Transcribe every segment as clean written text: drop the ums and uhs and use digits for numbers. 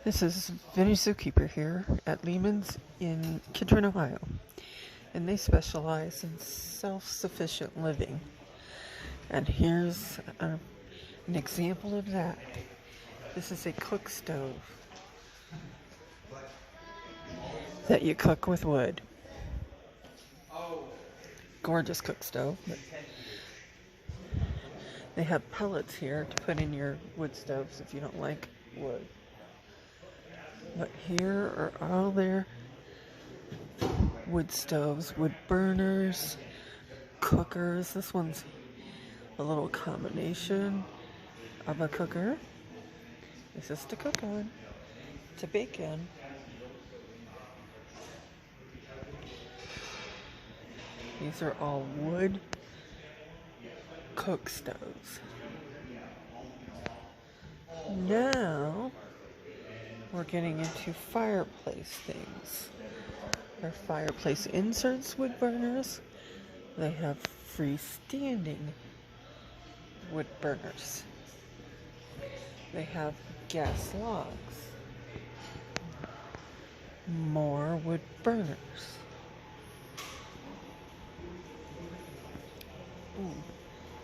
This is Vinny Zookeeper here at Lehman's in Kidron, Ohio, and they specialize in self-sufficient living. And here's an example of that. This is a cook stove that you cook with wood. Gorgeous cook stove. But they have pellets here to put in your wood stoves if you don't like wood. But here are all their wood stoves, wood burners, cookers. This one's a little combination of a cooker. This is to cook on, to bake in. These are all wood cook stoves. Now we're getting into fireplace things. They're fireplace inserts wood burners. They have freestanding wood burners. They have gas logs. More wood burners.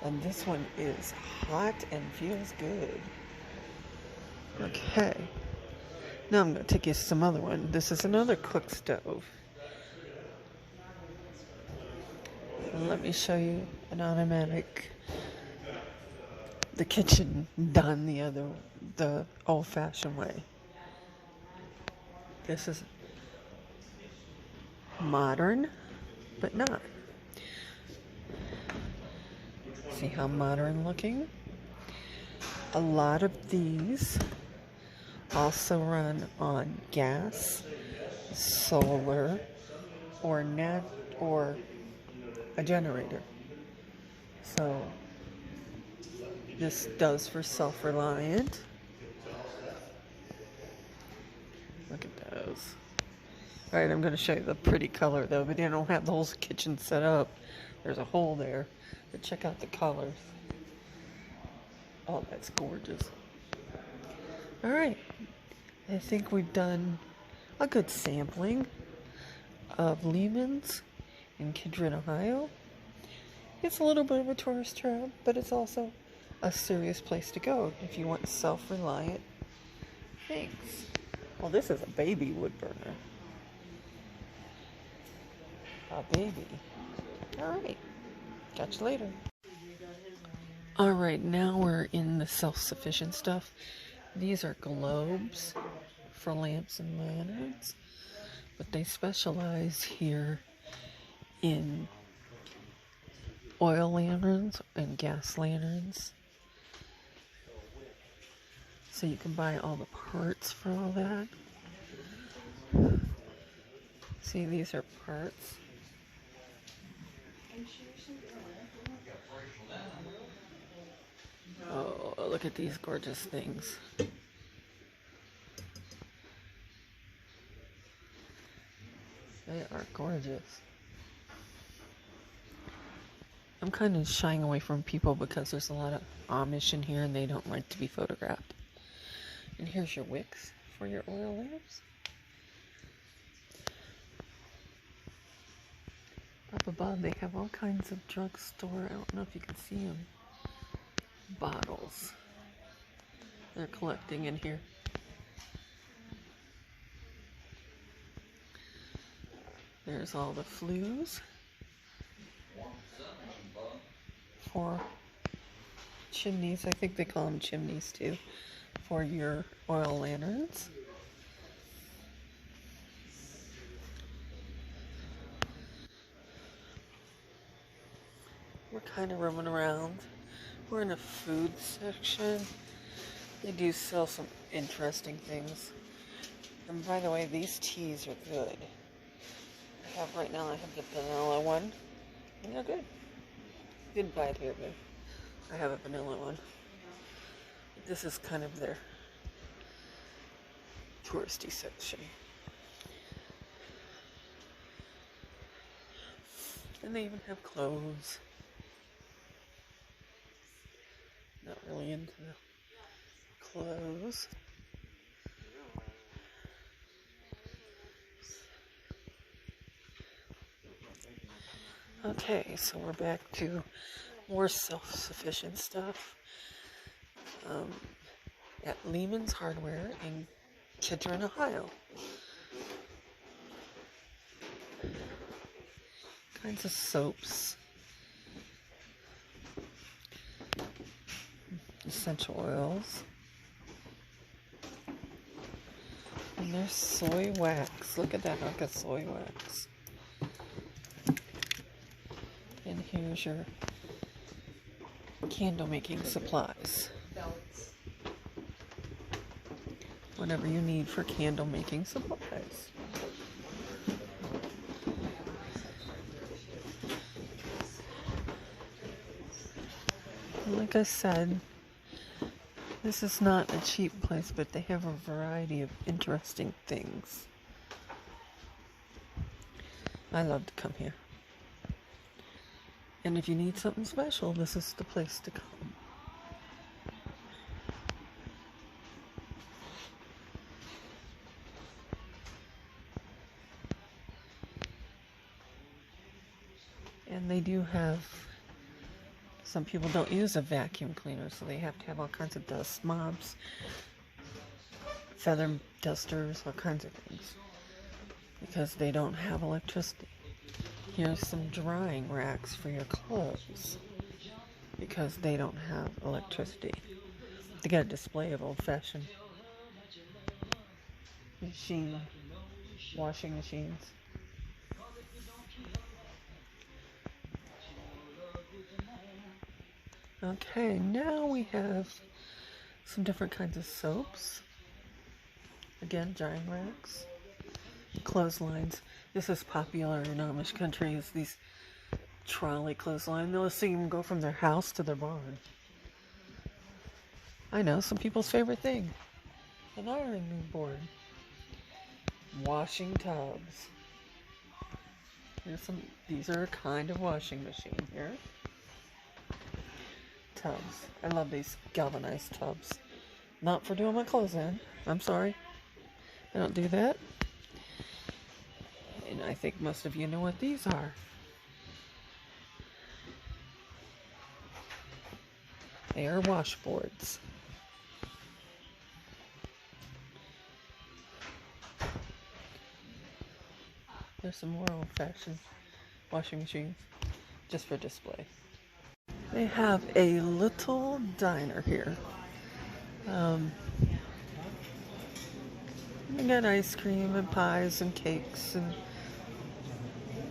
And this one is hot and feels good. Okay. Now I'm going to take you to some other one. This is another cook stove. And let me show you an automatic. The kitchen done the old-fashioned way. This is modern, but not. See how modern looking? A lot of these also run on gas, solar, or a generator. So this does for self-reliant. Look at those. Alright, I'm going to show you the pretty color though, but they don't have the whole kitchen set up. There's a hole there. But check out the colors. Oh, that's gorgeous. Alright, I think we've done a good sampling of Lehman's in Kidron, Ohio. It's a little bit of a tourist trap, but it's also a serious place to go if you want self-reliant things. Well, this is a baby wood burner. A baby. Alright. Catch you later. Alright, now we're in the self-sufficient stuff. These are globes for lamps and lanterns, but they specialize here in oil lanterns and gas lanterns. So you can buy all the parts for all that. See, these are parts. Oh, look at these gorgeous things. They are gorgeous. I'm kind of shying away from people because there's a lot of Amish in here and they don't like to be photographed. And here's your wicks for your oil lamps. Up above they have all kinds of drugstore, I don't know if you can see them, bottles they're collecting in here. There's all the flues for chimneys. I think they call them chimneys too, for your oil lanterns. We're kind of roaming around. We're in a food section. They do sell some interesting things. And by the way, these teas are good. Right now I have the vanilla one. And they're good. You didn't buy it here, but I have a vanilla one. This is kind of their touristy section. And they even have clothes. Not really into the clothes. Okay, so we're back to more self-sufficient stuff. At Lehman's Hardware in Kidron, Ohio. Kinds of soaps, essential oils, and there's soy wax. Look at that hunk of soy wax. And here's your candle making supplies. Whatever you need for candle making supplies. Like I said, this is not a cheap place, but they have a variety of interesting things. I love to come here. And if you need something special, this is the place to come. And they do have, some people don't use a vacuum cleaner, so they have to have all kinds of dust mobs, feather dusters, all kinds of things, because they don't have electricity. Here's some drying racks for your clothes, because they don't have electricity. They got a display of old-fashioned washing machines. Okay, now we have some different kinds of soaps. Again, drying racks, clotheslines. This is popular in Amish countries, these trolley clothesline. They'll see them go from their house to their barn. I know, some people's favorite thing. An ironing board. Washing tubs. These are a kind of washing machine here. Tubs. I love these galvanized tubs. Not for doing my clothes in. I'm sorry. I don't do that. And I think most of you know what these are. They are washboards. There's some more old-fashioned washing machines just for display. They have a little diner here. They got ice cream and pies and cakes and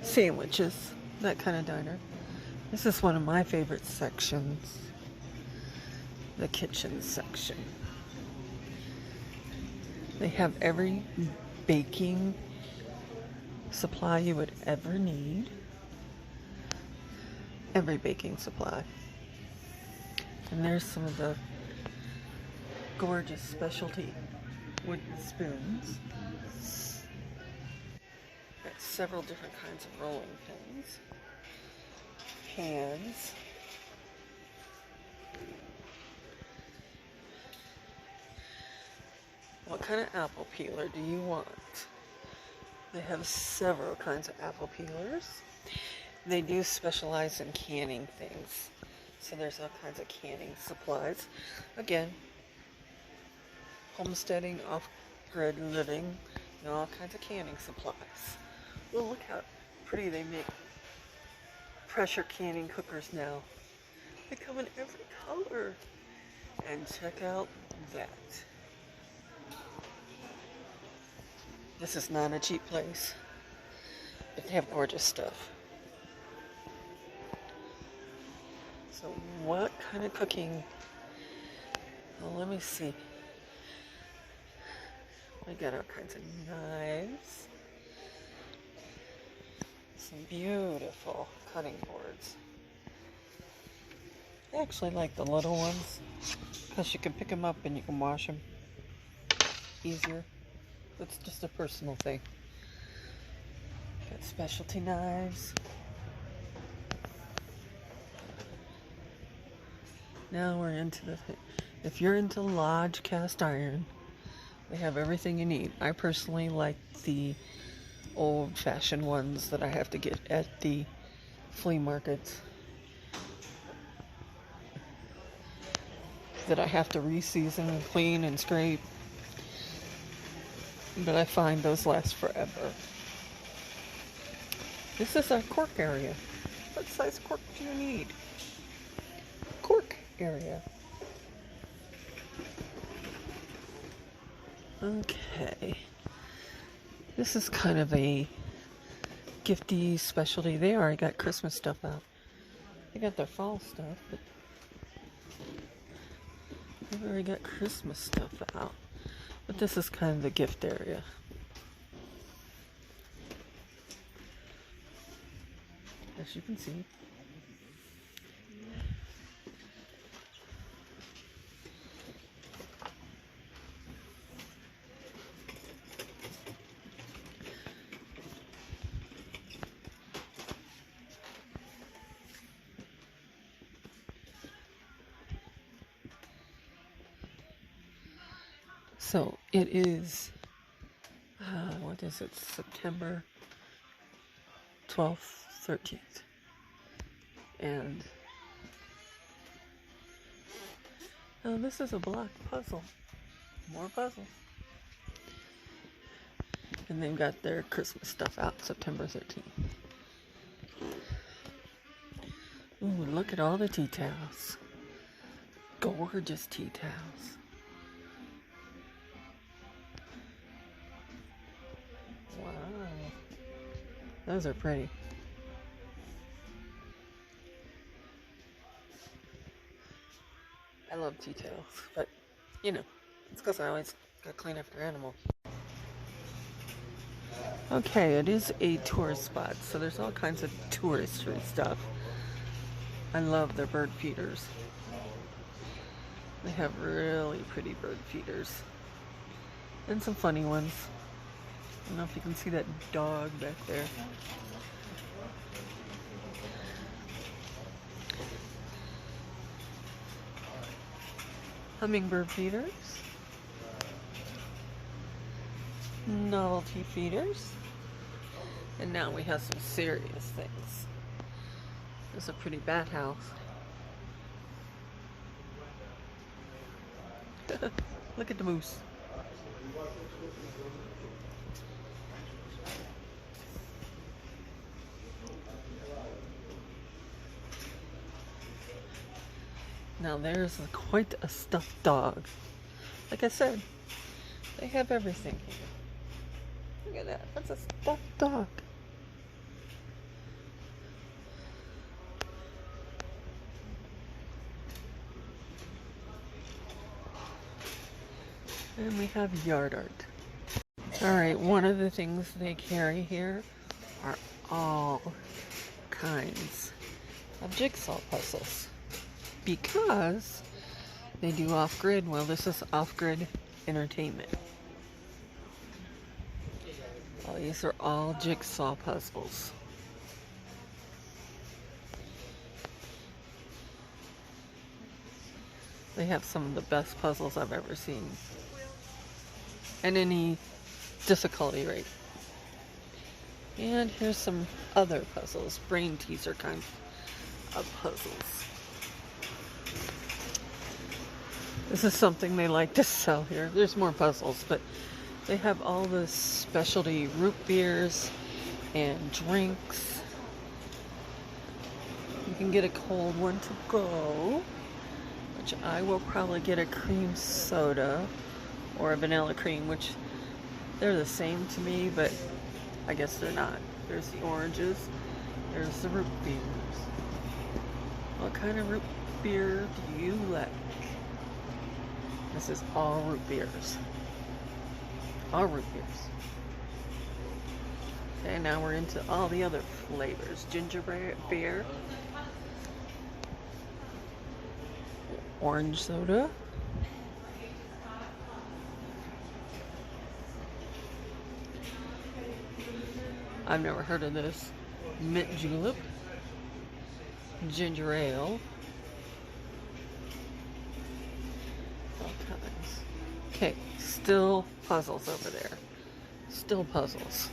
sandwiches, that kind of diner. This is one of my favorite sections, the kitchen section. They have every baking supply you would ever need. Every baking supply. And there's some of the gorgeous specialty wooden spoons. Got several different kinds of rolling pins. Pans. What kind of apple peeler do you want? They have several kinds of apple peelers. They do specialize in canning things. So there's all kinds of canning supplies. Again, homesteading, off-grid living, and all kinds of canning supplies. Well, look how pretty they make pressure canning cookers now. They come in every color. And check out that. This is not a cheap place, but they have gorgeous stuff. So what kind of cooking? Well, let me see. We got all kinds of knives. Some beautiful cutting boards. I actually like the little ones because you can pick them up and you can wash them easier. That's just a personal thing. Got specialty knives. Now we're into if you're into Lodge cast iron, they have everything you need. I personally like the old-fashioned ones that I have to get at the flea markets that I have to re-season and clean and scrape. But I find those last forever. This is our cork area. What size cork do you need? Cork area. Okay. This is kind of a gifty specialty. They already got Christmas stuff out. They got their fall stuff, but they've already got Christmas stuff out. But this is kind of the gift area. As you can see. So it is, what is it, September 12th, 13th. And oh, this is a block puzzle. More puzzles. And they've got their Christmas stuff out September 13th. Ooh, look at all the tea towels. Gorgeous tea towels. Wow. Those are pretty. I love tea towels, but you know, it's because I always gotta clean after animals. Okay, it is a tourist spot, so there's all kinds of touristry stuff. I love their bird feeders. They have really pretty bird feeders. And some funny ones. I don't know if you can see that dog back there. Hummingbird feeders. Novelty feeders. And now we have some serious things. There's a pretty bat house. Look at the moose. Now there's quite a stuffed dog. Like I said, they have everything here. Look at that. That's a stuffed dog. And we have yard art. Alright, one of the things they carry here are all kinds of jigsaw puzzles. Because they do off-grid. Well, this is off-grid entertainment. Well, these are all jigsaw puzzles. They have some of the best puzzles I've ever seen. And any difficulty rate. And here's some other puzzles, brain teaser kinds of puzzles. This is something they like to sell here. There's more puzzles, but they have all the specialty root beers and drinks. You can get a cold one to go, which I will probably get a cream soda or a vanilla cream, which they're the same to me, but I guess they're not. There's the oranges, there's the root beers. What kind of root beer do you like? This is all root beers. All root beers. Okay, now we're into all the other flavors. Ginger beer. Orange soda. I've never heard of this. Mint julep. Ginger ale. All kinds. Okay, still puzzles over there. Still puzzles.